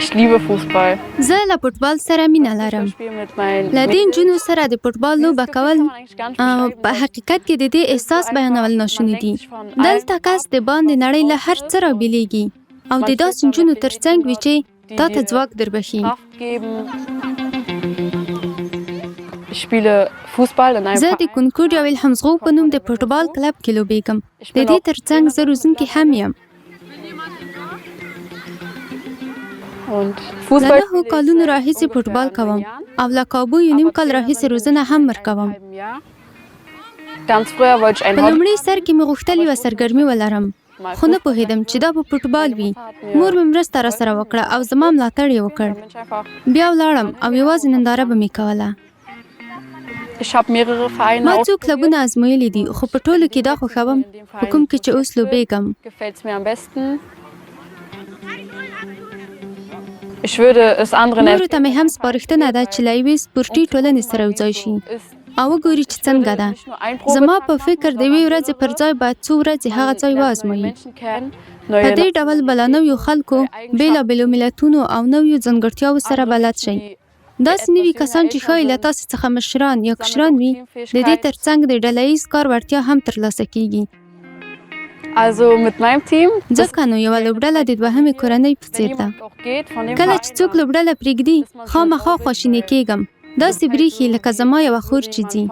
Ich liebe Fußball. زه له فوټبال سره مینه لرم. Ich spiele mit meinen له دې نجونو سره د فوټبال لوبه کول په حقیقت کې د دې احساس بیانول ناشوني دي. دلته کس د باندې نړۍ له هر څه رابېلېږي او د داسې نجونو ترڅنګ وي چې تا ته ځواک دربښي. Ich spiele Fußball in einem زه د کونکوډ یا ویلهمزغو په نوم د فوټبال کلب کې لوبېږم. د دې ترڅنګ زه روزونکې هم یم. له 9 کالونو راهیسې فوټبال کوم او له کابو یو نیم کال راهیسې روزنه هم ورکوم. په لومړي سر کې مې غوښتل یوه سرګرمي ولرم خو نه پوهېدم چې دا به فوټبال وي. مور مې مرسته راسره وکړه او زما ملاتړ یې وکړ. بیا ولاړم او یوازې ننداره به مې کوله. ما څو کلبونه ازمویلي دي خو په ټولو کې دا خوښوم په کوم کې چې اوس لوبېږم. نورو ته مې هم سپارښتنه ده چې له یوې سپورټي ټولنې سره یوځای شي او وګوري چې څنګه ده. زما په فکر د یوې ورځې پر ځای باید څو ورځې هغه ځای وازموي. په دې ډول به له نویو خلکو، بېلابېلو ملتونو او نویو ځانګړتیاوو سره بلد شئ. داسې نوي کسان چې ښایي له تاسې څخه مشران یا کشران وي، د دې ترڅنګ د ډله ییز کار وړتیا هم ترلاسه کیږي. ځکه نو یوه لوبډله د دوهمې کورنۍ په څېر ده. کله چې څوک لوبډله پرېږدي خامخا خواشینی کېږم. داسې برېښي لکه زما یوه خور چې ځي.